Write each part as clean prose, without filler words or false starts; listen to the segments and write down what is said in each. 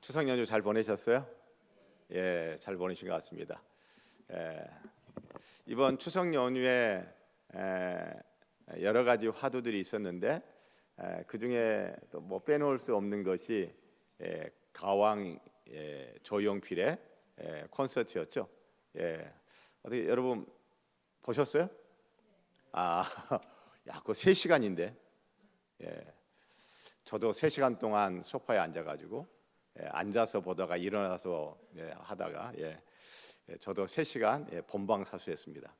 추석 연휴 잘 보내셨어요? 예, 잘 보내신 것 같습니다. 예, 이번 추석 연휴에 여러 가지 화두들이 있었는데 그 중에 또 뭐 빼놓을 수 없는 것이 가왕 조용필의 콘서트였죠. 예, 어떻게 여러분 보셨어요? 아, 야, 그거 3시간인데. 예, 저도 3시간 동안 소파에 앉아가지고 앉아서 보다가 일어나서 하다가 저도 3시간 본방사수했습니다.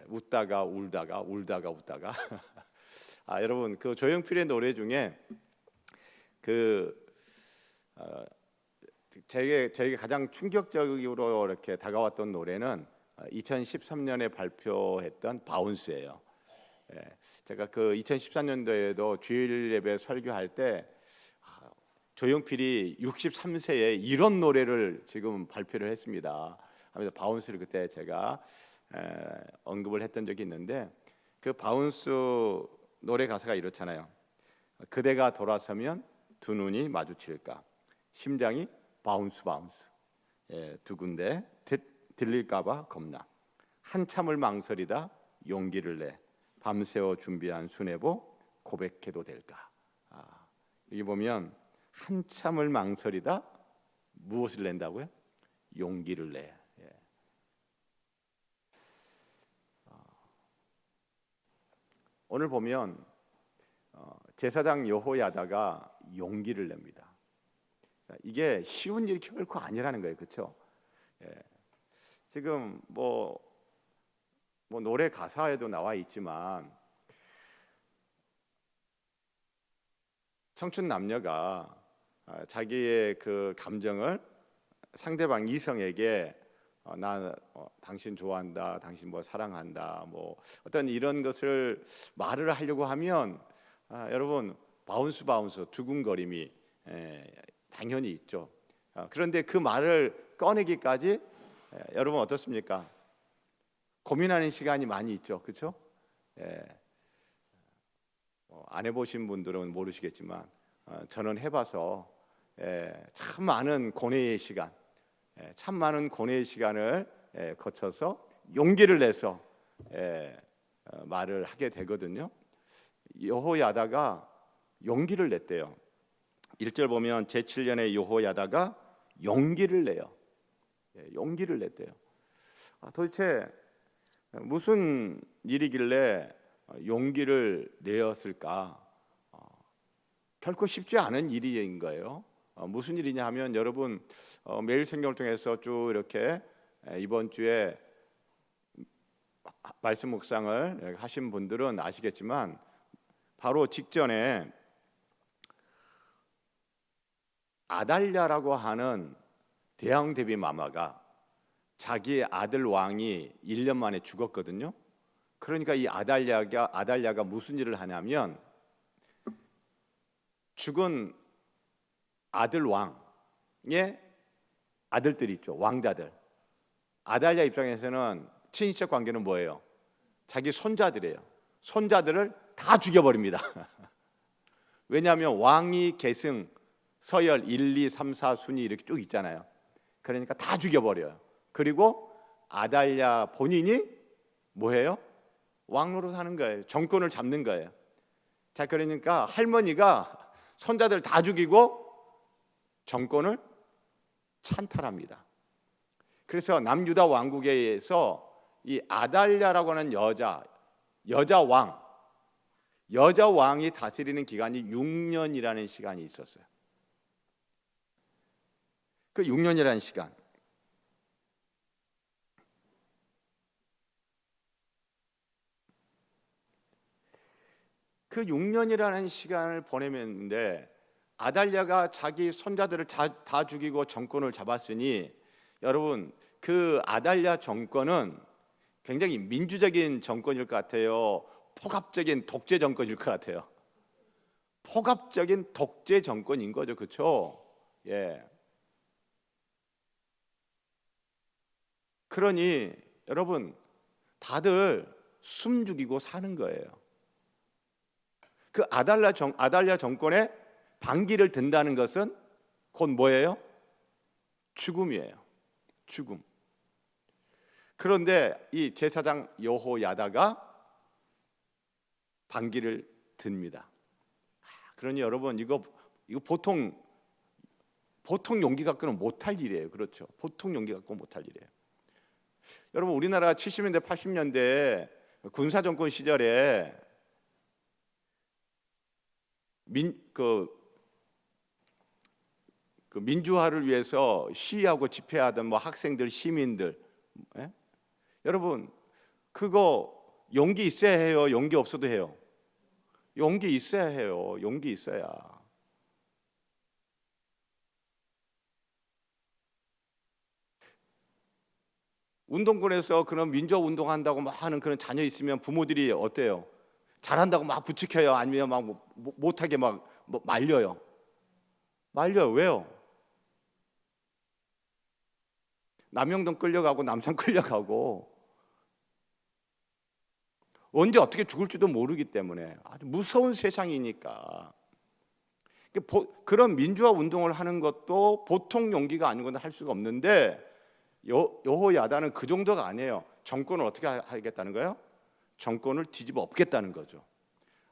웃다가 울다가 웃다가 여러분 그 조용필의 노래 중에 저에게 가장 충격적으로 이렇게 다가왔던 노래는 2013년에 발표했던 바운스예요. 제가 그 2014년도에도 주일 예배 설교할 때 조용필이 63세에 이런 노래를 지금 발표를 했습니다 하면서 바운스를 그때 제가 언급을 했던 적이 있는데, 그 바운스 노래 가사가 이렇잖아요. 그대가 돌아서면 두 눈이 마주칠까, 심장이 바운스 두 군데 들릴까봐 겁나, 한참을 망설이다 용기를 내, 밤새워 준비한 수뇌보 고백해도 될까. 여기 보면 한참을 망설이다 무엇을 낸다고요? 용기를 내. 오늘 보면 제사장 여호야다가 용기를 냅니다. 이게 쉬운 일이 결코 아니라는 거예요, 그렇죠? 지금 뭐 노래 가사에도 나와 있지만 청춘 남녀가 자기의 그 감정을 상대방 이성에게 당신 좋아한다, 당신 뭐 사랑한다, 뭐 어떤 이런 것을 말을 하려고 하면 여러분 바운스 두근거림이 당연히 있죠. 그런데 그 말을 꺼내기까지 여러분 어떻습니까? 고민하는 시간이 많이 있죠, 그렇죠? 안 해보신 분들은 모르시겠지만 저는 해봐서 참 많은 고뇌의 시간, 참 많은 고뇌의 시간을 거쳐서 용기를 내서 말을 하게 되거든요. 여호야다가 용기를 냈대요. 1절 보면 제7년에 여호야다가 용기를 내요. 용기를 냈대요. 도대체 무슨 일이길래 용기를 내었을까? 결코 쉽지 않은 일인 거예요. 무슨 일이냐 하면 여러분 매일 성경을 통해서 쭉 이렇게 이번 주에 말씀 묵상을 하신 분들은 아시겠지만 바로 직전에 아달랴라고 하는 대왕 대비 마마가 자기의 아들 왕이 1년 만에 죽었거든요. 그러니까 이 아달랴가 무슨 일을 하냐면 죽은 아들 왕의 아들들이 있죠, 왕자들. 아달랴 입장에서는 친인척 관계는 뭐예요? 자기 손자들이에요. 손자들을 다 죽여버립니다. 왜냐하면 왕위 계승 서열 1, 2, 3, 4 순위 이렇게 쭉 있잖아요. 그러니까 다 죽여버려요. 그리고 아달랴 본인이 뭐해요? 왕으로 사는 거예요. 정권을 잡는 거예요. 자, 그러니까 할머니가 손자들 다 죽이고 정권을 찬탈합니다. 그래서 남유다 왕국에서 이 아달랴라고 하는 여자 왕이 다스리는 기간이 6년이라는 시간이 있었어요. 그 6년이라는 시간, 그 6년이라는 시간을 보내면데 아달랴가 자기 손자들을 다 죽이고 정권을 잡았으니 여러분 그 아달랴 정권은 굉장히 민주적인 정권일 것 같아요? 폭압적인 독재 정권일 것 같아요? 폭압적인 독재 정권인 거죠, 그렇죠? 그러니 여러분 다들 숨죽이고 사는 거예요. 그 아달랴 정권의 반기를 든다는 것은 곧 뭐예요? 죽음이에요. 죽음. 그런데 이 제사장 여호야다가 반기를 듭니다. 그러니 여러분 이거 보통 용기 갖고는 못할 일이에요. 그렇죠? 보통 용기 갖고 못할 일이에요. 여러분 우리나라 70년대 80년대 군사 정권 시절에 그 민주화를 위해서 시위하고 집회하던 뭐 학생들, 시민들, 예? 여러분 그거 용기 있어야 해요? 용기 없어도 해요? 용기 있어야 해요. 용기 있어야. 운동권에서 그런 민주화 운동한다고 막 하는 그런 자녀 있으면 부모들이 어때요? 잘한다고 막 부추겨요? 아니면 막 못하게 막 말려요? 말려요. 왜요? 남영동 끌려가고 남산 끌려가고 언제 어떻게 죽을지도 모르기 때문에 아주 무서운 세상이니까 그런 민주화 운동을 하는 것도 보통 용기가 아니고는 할 수가 없는데 여호야다는 그 정도가 아니에요. 정권을 어떻게 하겠다는 거예요? 정권을 뒤집어 엎겠다는 거죠.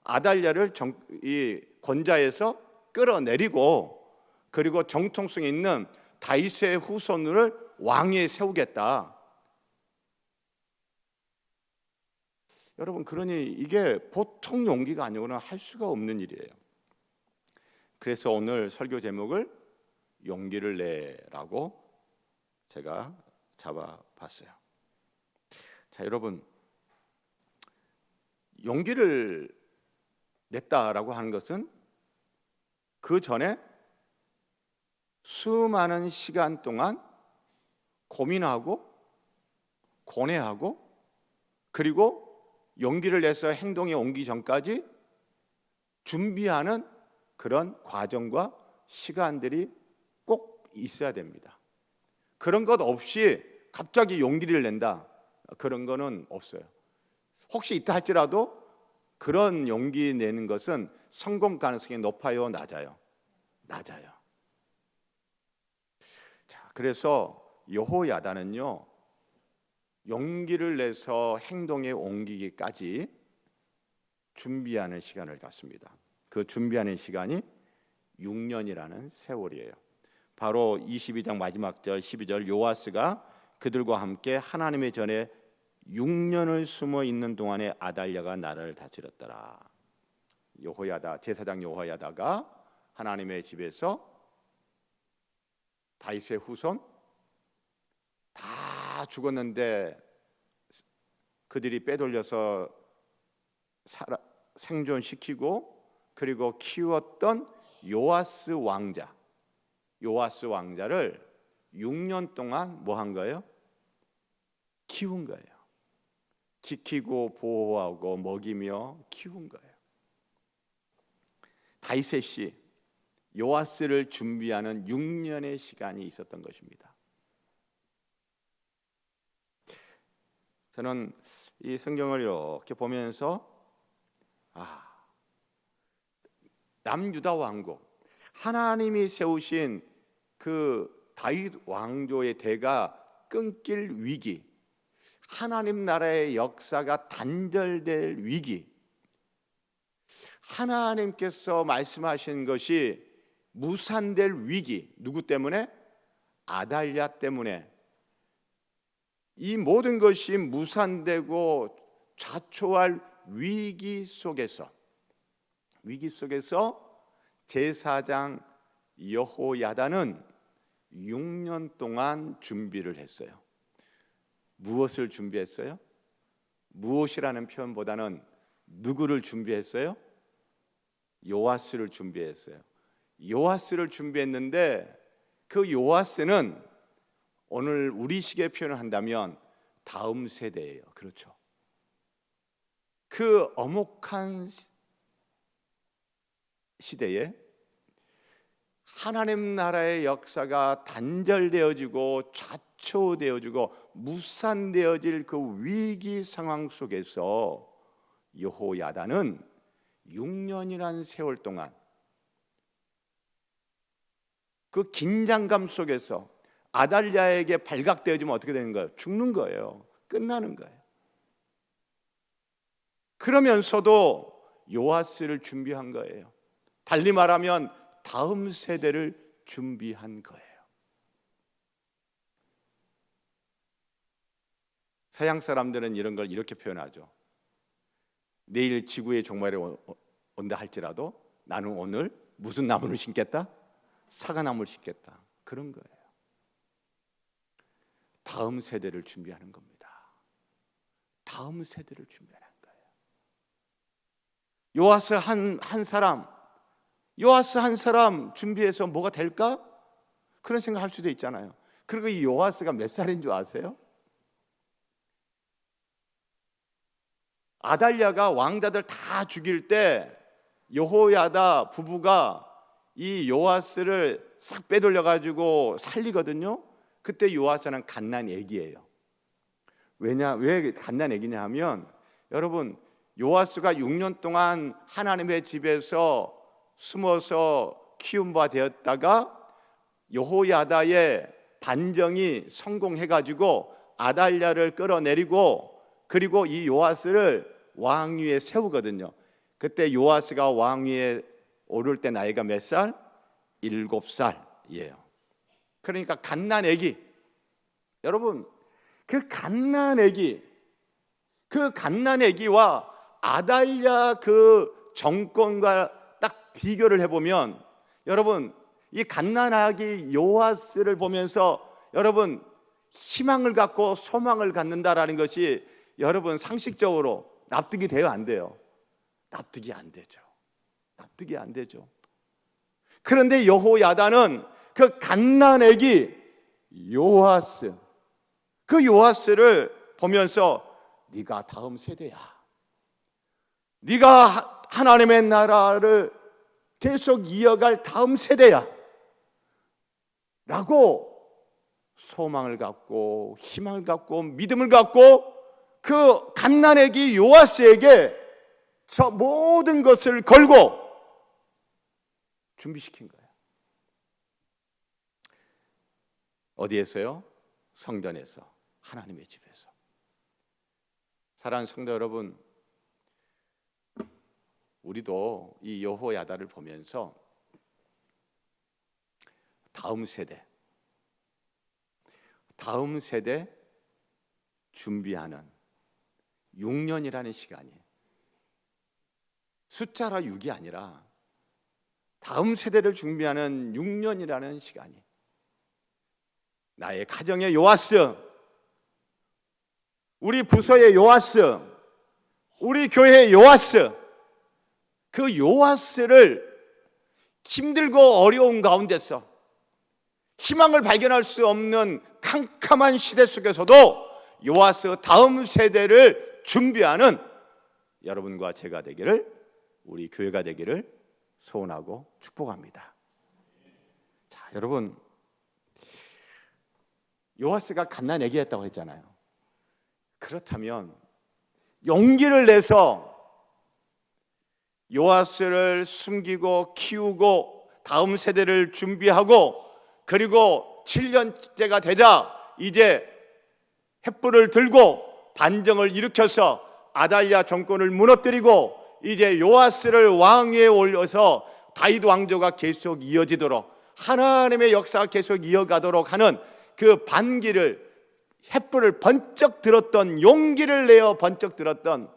아달랴를 이 권좌에서 끌어내리고 그리고 정통성 있는 다윗의 후손을 왕위에 세우겠다. 여러분 그러니 이게 보통 용기가 아니고는 할 수가 없는 일이에요. 그래서 오늘 설교 제목을 용기를 내라고 제가 잡아봤어요. 자, 여러분 용기를 냈다라고 하는 것은 그 전에 수많은 시간 동안 고민하고 고뇌하고 그리고 용기를 내서 행동에 옮기기 전까지 준비하는 그런 과정과 시간들이 꼭 있어야 됩니다. 그런 것 없이 갑자기 용기를 낸다, 그런 거는 없어요. 혹시 있다 할지라도 그런 용기 내는 것은 성공 가능성이 높아요, 낮아요? 낮아요. 자, 그래서 여호야다는요 용기를 내서 행동에 옮기기까지 준비하는 시간을 갖습니다. 그 준비하는 시간이 6년이라는 세월이에요. 바로 22장 마지막 절 12절 요아스가 그들과 함께 하나님의 전에 6년을 숨어 있는 동안에 아달랴가 나라를 다스렸더라. 여호야다 제사장 여호야다가 하나님의 집에서 다윗의 후손 다 죽었는데 그들이 빼돌려서 생존시키고 그리고 키웠던 요아스 왕자를 6년 동안 뭐 한 거예요? 키운 거예요. 지키고 보호하고 먹이며 키운 거예요. 다윗의 씨 요아스를 준비하는 6년의 시간이 있었던 것입니다. 저는 이 성경을 이렇게 보면서 남유다 왕국, 하나님이 세우신 그 다윗 왕조의 대가 끊길 위기, 하나님 나라의 역사가 단절될 위기, 하나님께서 말씀하신 것이 무산될 위기, 누구 때문에? 아달랴 때문에. 이 모든 것이 무산되고 좌초할 위기 속에서 제사장 여호야다는 6년 동안 준비를 했어요. 무엇을 준비했어요? 무엇이라는 표현보다는 누구를 준비했어요? 요아스를 준비했어요. 요아스를 준비했는데 그 요아스는 오늘 우리식의 표현을 한다면 다음 세대예요. 그렇죠? 그 엄혹한 시대에 하나님 나라의 역사가 단절되어지고 좌초되어지고 무산되어질 그 위기 상황 속에서 여호야다는 6년이라는 세월 동안 그 긴장감 속에서 아달랴에게 발각되어지면 어떻게 되는 거예요? 죽는 거예요. 끝나는 거예요. 그러면서도 요아스를 준비한 거예요. 달리 말하면 다음 세대를 준비한 거예요. 서양 사람들은 이런 걸 이렇게 표현하죠. 내일 지구의 종말이 온다 할지라도 나는 오늘 무슨 나무를 심겠다? 사과나무를 심겠다. 그런 거예요. 다음 세대를 준비하는 겁니다. 다음 세대를 준비하는 거예요. 요아스 한 사람 준비해서 뭐가 될까? 그런 생각할 수도 있잖아요. 그리고 이 요아스가 몇 살인 줄 아세요? 아달랴가 왕자들 다 죽일 때 여호야다 부부가 이 요아스를 싹 빼돌려 가지고 살리거든요. 그때 요아스는 갓난 애기예요. 왜 갓난 애기냐 하면, 여러분, 요아스가 6년 동안 하나님의 집에서 숨어서 키운 바 되었다가 여호야다의 반정이 성공해 가지고 아달랴를 끌어내리고, 그리고 이 요아스를 왕위에 세우거든요. 그때 요아스가 왕위에 오를 때 나이가 몇 살? 7살이에요. 그러니까 갓난 아기. 여러분, 그 갓난 아기와 아달랴 그 정권과 딱 비교를 해보면, 여러분, 이 갓난 아기 요아스를 보면서 여러분 희망을 갖고 소망을 갖는다라는 것이 여러분 상식적으로 납득이 돼요, 안 돼요? 납득이 안 되죠. 납득이 안 되죠. 그런데 여호야다는 그 갓난 아기 요아스, 그 요아스를 보면서 네가 다음 세대야. 네가 하나님의 나라를 계속 이어갈 다음 세대야 라고 소망을 갖고 희망을 갖고 믿음을 갖고 그 갓난 아기 요아스에게 저 모든 것을 걸고 준비시킨 거예요. 어디에서요? 성전에서, 하나님의 집에서. 사랑하는 성도 여러분, 우리도 이 여호야다를 보면서 다음 세대 준비하는 6년이라는 시간이, 숫자라 6이 아니라 다음 세대를 준비하는 6년이라는 시간이, 나의 가정의 요아스, 우리 부서의 요아스, 우리 교회의 요아스, 그 요아스를 힘들고 어려운 가운데서 희망을 발견할 수 없는 캄캄한 시대 속에서도 요아스 다음 세대를 준비하는 여러분과 제가 되기를, 우리 교회가 되기를 소원하고 축복합니다. 자, 여러분, 요아스가 갓난 아기였다고 했잖아요. 그렇다면 용기를 내서 요아스를 숨기고 키우고 다음 세대를 준비하고, 그리고 7년째가 되자 이제 횃불을 들고 반정을 일으켜서 아달랴 정권을 무너뜨리고 이제 요아스를 왕위에 올려서 다윗 왕조가 계속 이어지도록, 하나님의 역사가 계속 이어가도록 하는 그 반기를, 횃불을 번쩍 들었던, 용기를 내어 번쩍 들었던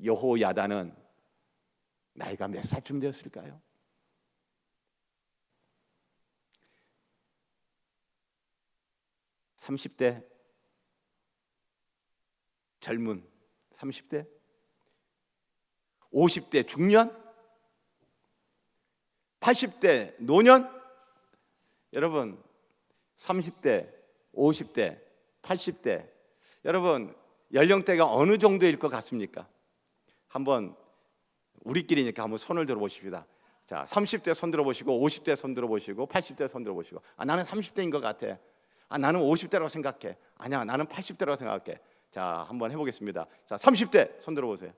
여호야다는 나이가 몇 살쯤 되었을까요? 30대, 젊은 30대, 50대 중년, 80대 노년. 여러분 30대, 50대, 80대, 여러분 연령대가 어느 정도일 것 같습니까? 한번 우리끼리니까 한번 손을 들어보십시다. 자, 30대 손 들어보시고, 50대 손 들어보시고, 80대 손 들어보시고. 나는 30대인 것 같아. 나는 50대라고 생각해. 아니야, 나는 80대라고 생각해. 자, 한번 해보겠습니다. 자, 30대 손 들어보세요.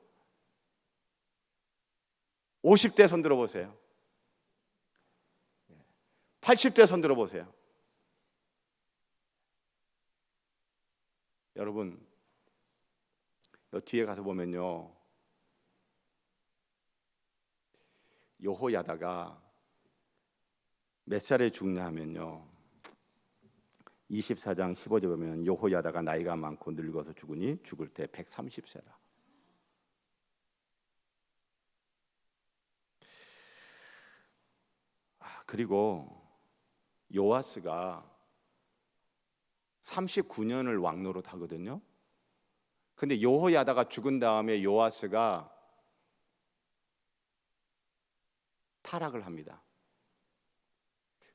50대 손 들어보세요. 80대 손 들어보세요. 여러분, 요 뒤에 가서 보면요, 여호야다가 몇 살에 죽냐 하면요, 24장 15절 보면 여호야다가 나이가 많고 늙어서 죽으니 죽을 때 130세라. 그리고 요아스가 39년을 왕노릇 하거든요. 근데 여호야다가 죽은 다음에 요아스가 타락을 합니다.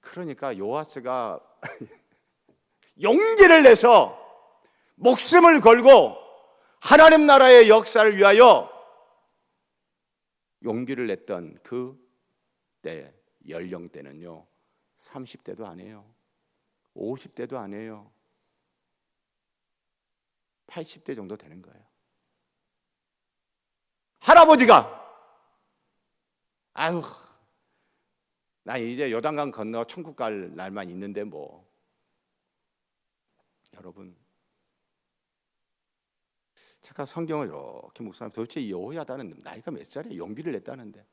그러니까 요아스가 용기를 내서 목숨을 걸고 하나님 나라의 역사를 위하여 용기를 냈던 그때 연령대는요 30대도 아니에요, 50대도 아니에요, 80대 정도 되는 거예요. 할아버지가 아유, 나 이제 요단강 건너 천국 갈 날만 있는데 뭐. 여러분, 제가 성경을 이렇게 묵상하면 도대체 여호야다는 나이가 몇 살이에요? 용기를 냈다는데.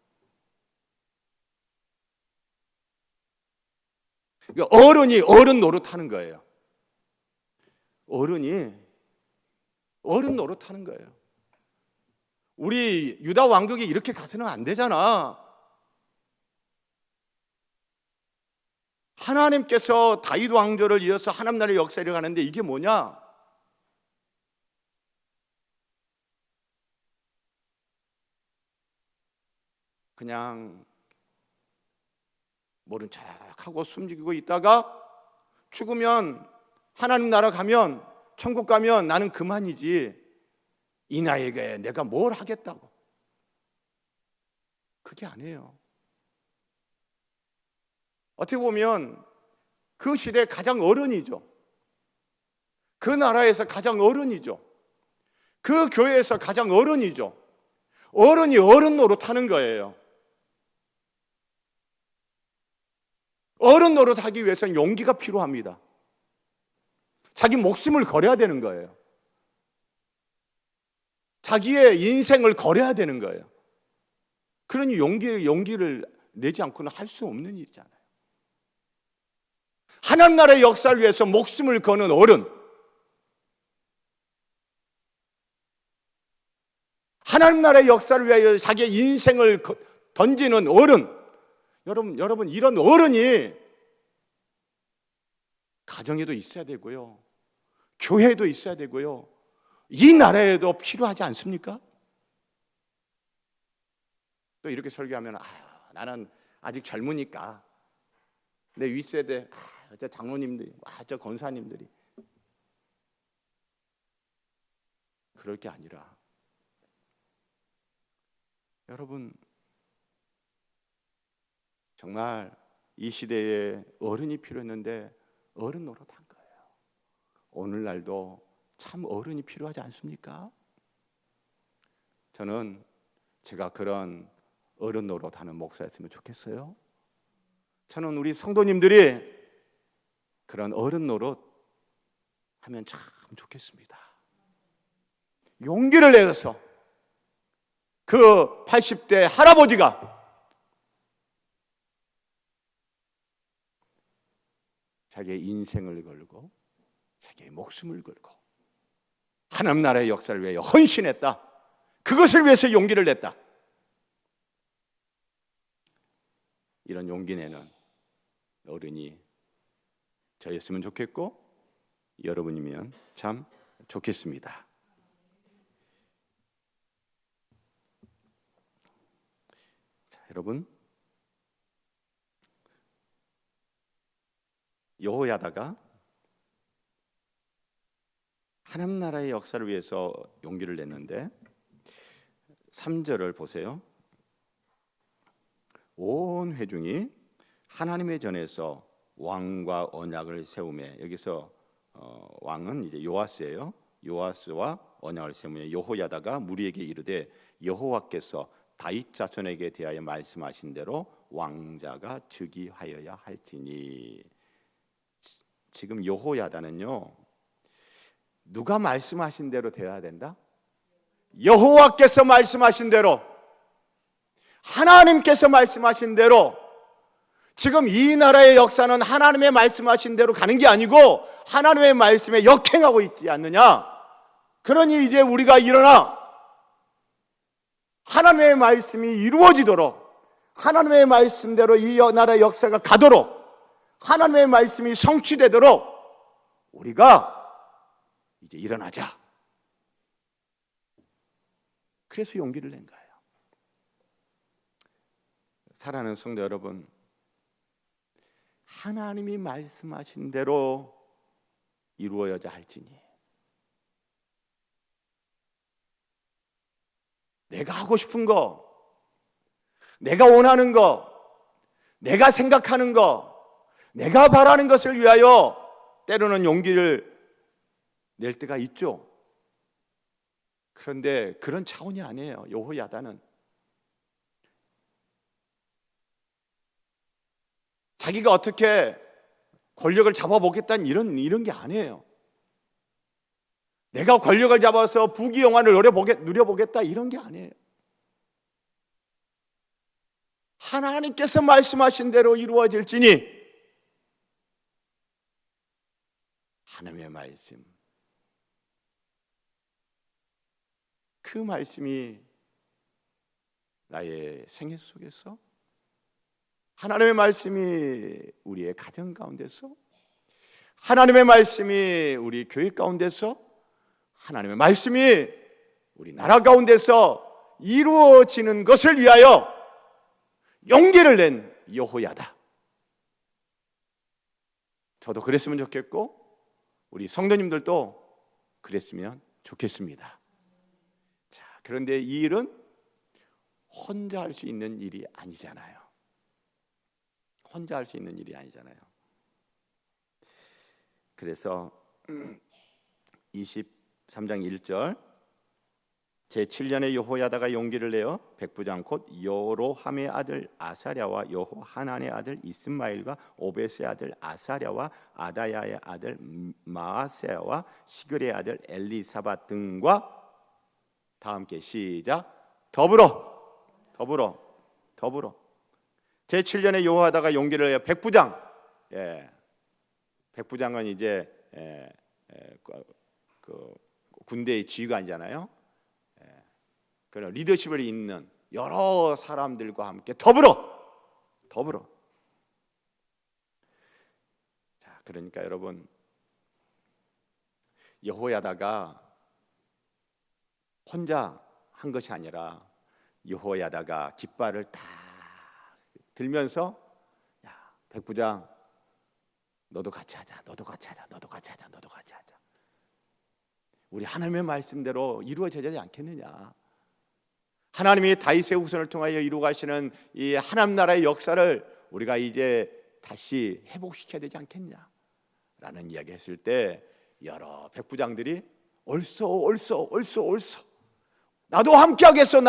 어른이 어른 노릇하는 거예요. 어른이 어른 노릇하는 거예요. 우리 유다 왕국이 이렇게 가서는 안 되잖아. 하나님께서 다윗 왕조를 이어서 하나님 나라의 역사를 가는데 이게 뭐냐? 그냥 모른 척하고 숨기고 있다가 죽으면 하나님 나라 가면 천국 가면 나는 그만이지 이 나이에 내가 뭘 하겠다고. 그게 아니에요. 어떻게 보면 그 시대의 가장 어른이죠. 그 나라에서 가장 어른이죠. 그 교회에서 가장 어른이죠. 어른이 어른 노릇하는 거예요. 어른 노릇하기 위해서는 용기가 필요합니다. 자기 목숨을 걸어야 되는 거예요. 자기의 인생을 걸어야 되는 거예요. 그러니 용기를 내지 않고는 할 수 없는 일이잖아요. 하나님 나라의 역사를 위해서 목숨을 거는 어른, 하나님 나라의 역사를 위하여 자기의 인생을 던지는 어른, 여러분 이런 어른이 가정에도 있어야 되고요, 교회에도 있어야 되고요, 이 나라에도 필요하지 않습니까? 또 이렇게 설교하면 나는 아직 젊으니까 내 윗세대 저 장로님들이 저 권사님들이 그럴 게 아니라 여러분 정말 이 시대에 어른이 필요했는데 어른 노릇한 거예요. 오늘날도 참 어른이 필요하지 않습니까? 저는 제가 그런 어른 노릇하는 목사였으면 좋겠어요. 저는 우리 성도님들이 그런 어른 노릇 하면 참 좋겠습니다. 용기를 내서 그 80대 할아버지가 자기의 인생을 걸고 자기의 목숨을 걸고 하나님 나라의 역사를 위해 헌신했다. 그것을 위해서 용기를 냈다. 이런 용기 내는 어른이 저였으면 좋겠고 여러분이면 참 좋겠습니다. 자, 여러분, 여호야다가 하나님 나라의 역사를 위해서 용기를 냈는데 3절을 보세요. 온 회중이 하나님의 전에서 왕과 언약을 세우매. 여기서 왕은 이제 요아스예요. 요아스와 언약을 세우며 여호야다가 무리에게 이르되 여호와께서 다윗 자손에게 대하여 말씀하신 대로 왕자가 즉위하여야 할지니. 지금 여호야다는요, 누가 말씀하신 대로 되어야 된다? 여호와께서 말씀하신 대로, 하나님께서 말씀하신 대로. 지금 이 나라의 역사는 하나님의 말씀하신 대로 가는 게 아니고 하나님의 말씀에 역행하고 있지 않느냐. 그러니 이제 우리가 일어나 하나님의 말씀이 이루어지도록, 하나님의 말씀대로 이 나라의 역사가 가도록, 하나님의 말씀이 성취되도록 우리가 이제 일어나자. 그래서 용기를 낸 거예요. 사랑하는 성도 여러분, 하나님이 말씀하신 대로 이루어야자 할지니, 내가 하고 싶은 거, 내가 원하는 거, 내가 생각하는 거, 내가 바라는 것을 위하여 때로는 용기를 낼 때가 있죠. 그런데 그런 차원이 아니에요. 여호야다는 자기가 어떻게 권력을 잡아보겠다는 이런 게 아니에요. 내가 권력을 잡아서 부귀영화를 누려보겠다 이런 게 아니에요. 하나님께서 말씀하신 대로 이루어질지니, 하나님의 말씀, 그 말씀이 나의 생애 속에서, 하나님의 말씀이 우리의 가정 가운데서, 하나님의 말씀이 우리 교회 가운데서, 하나님의 말씀이 우리 나라 가운데서 이루어지는 것을 위하여 용기를 낸 여호야다. 저도 그랬으면 좋겠고 우리 성도님들도 그랬으면 좋겠습니다. 자, 그런데 이 일은 혼자 할 수 있는 일이 아니잖아요. 혼자 할 수 있는 일이 아니잖아요. 그래서 23장 1절, 제7년에 여호야다가 용기를 내어 백부장 곧 여로함의 아들 아사랴와 여호하난의 아들 이스마엘과 오벳의 아들 아사랴와 아다야의 아들 마아세야와 시글의 아들 엘리사밧 등과 다 함께 시작. 더불어 제7년에 여호야다가 용기를 내어 백부장, 백부장은 이제 그 군대의 지휘관이잖아요. 그런 리더십을 잇는 여러 사람들과 함께 더불어. 자, 그러니까 여러분, 여호야다가 혼자 한 것이 아니라 여호야다가 깃발을 딱 들면서, 야, 백부장, 너도 같이 하자. 우리 하나님의 말씀대로 이루어져야 되지 않겠느냐. 하나님이 다윗의 후손을 통하여 이루어 가시는 이 하나님 나라의 역사를 우리가 이제 다시 회복시켜야 되지 않겠냐 라는 이야기 했을 때, 여러 백부장들이 옳소 나도 함께 하겠어.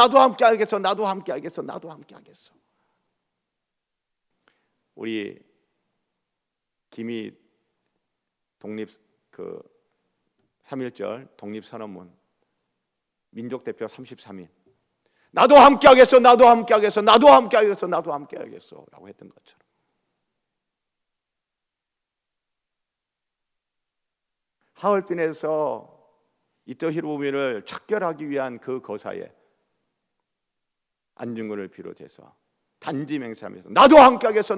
우리 김이 독립 3.1절 독립선언문 민족대표 33인, 나도 함께 하겠어 라고 했던 것처럼, 하얼빈에서 이토 히로부미를 척결하기 위한 그 거사에 안중근을 비롯해서 단지 맹세하면서 나도 함께 하겠어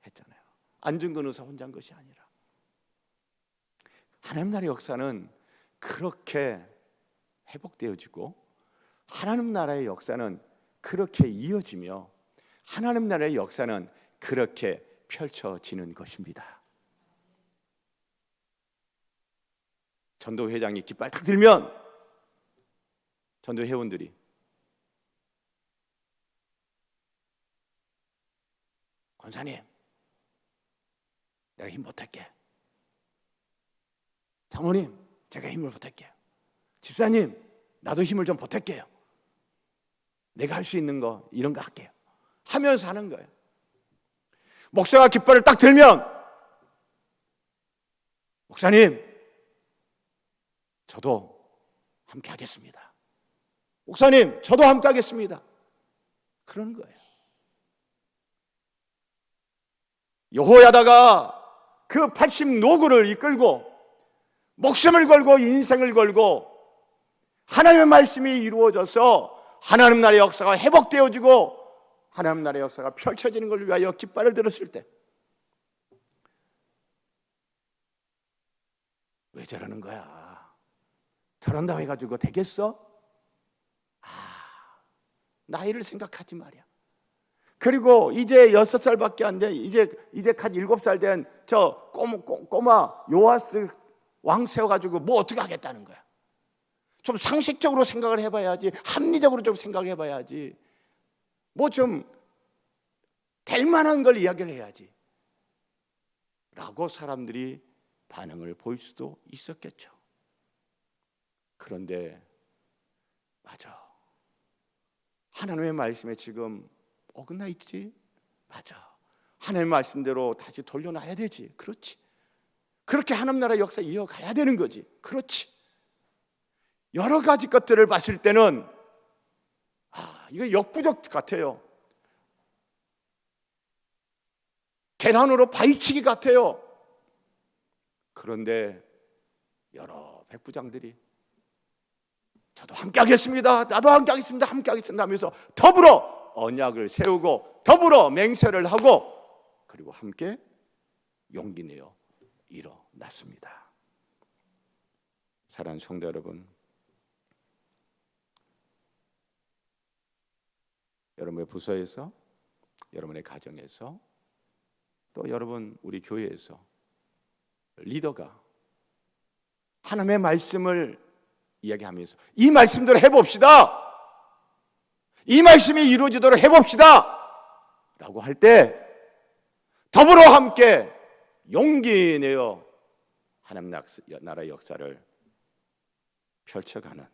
했잖아요. 안중근 의사 혼자 한 것이 아니라 하나님 나라의 역사는 그렇게 회복되어지고, 하나님 나라의 역사는 그렇게 이어지며, 하나님 나라의 역사는 그렇게 펼쳐지는 것입니다. 전도 회장이 깃발 딱 들면 전도 회원들이 권사님, 내가 힘 못할게. 장모님, 제가 힘을 보탤게요. 집사님, 나도 힘을 좀 보탤게요. 내가 할 수 있는 거 이런 거 할게요 하면서 하는 거예요. 목사가 깃발을 딱 들면 목사님 저도 함께 하겠습니다. 목사님 저도 함께 하겠습니다. 그런 거예요. 여호야다가 그 80 노구를 이끌고 목숨을 걸고 인생을 걸고 하나님의 말씀이 이루어져서 하나님 나라의 역사가 회복되어지고 하나님 나라의 역사가 펼쳐지는 것을 위하여 깃발을 들었을 때 왜 저러는 거야? 저런다고 해가지고 되겠어? 나이를 생각하지 말이야. 그리고 이제 6살밖에 안 돼. 이제 갓 7살 된 저 꼬마 요아스 왕 세워가지고 뭐 어떻게 하겠다는 거야? 좀 상식적으로 생각을 해봐야지. 합리적으로 좀 생각을 해봐야지. 뭐 좀 될 만한 걸 이야기를 해야지 라고 사람들이 반응을 보일 수도 있었겠죠. 그런데 맞아, 하나님의 말씀에 지금 어긋나 있지. 맞아, 하나님의 말씀대로 다시 돌려놔야 되지. 그렇지, 그렇게 하나님 나라 역사 이어가야 되는 거지. 그렇지. 여러 가지 것들을 봤을 때는 이거 역부족 같아요. 계란으로 바위치기 같아요. 그런데 여러 백부장들이 저도 함께 하겠습니다, 나도 함께 하겠습니다, 함께 하겠습니다 하면서 더불어 언약을 세우고 더불어 맹세를 하고 그리고 함께 용기 내어 일어났습니다. 사랑하는 성도 여러분, 여러분의 부서에서, 여러분의 가정에서, 또 여러분 우리 교회에서 리더가 하나님의 말씀을 이야기하면서 이 말씀대로 해봅시다, 이 말씀이 이루어지도록 해봅시다 라고 할 때 더불어 함께 용기 내어 하나님 나라의 역사를 펼쳐가는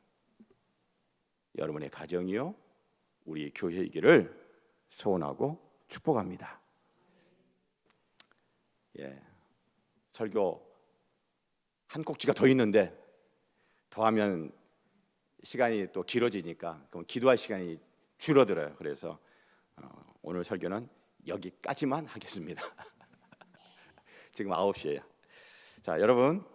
여러분의 가정이요 우리 교회이기를 소원하고 축복합니다. 설교 한 꼭지가 더 있는데 더하면 시간이 또 길어지니까 그럼 기도할 시간이 줄어들어요. 그래서 오늘 설교는 여기까지만 하겠습니다. 지금 9시예요. 자, 여러분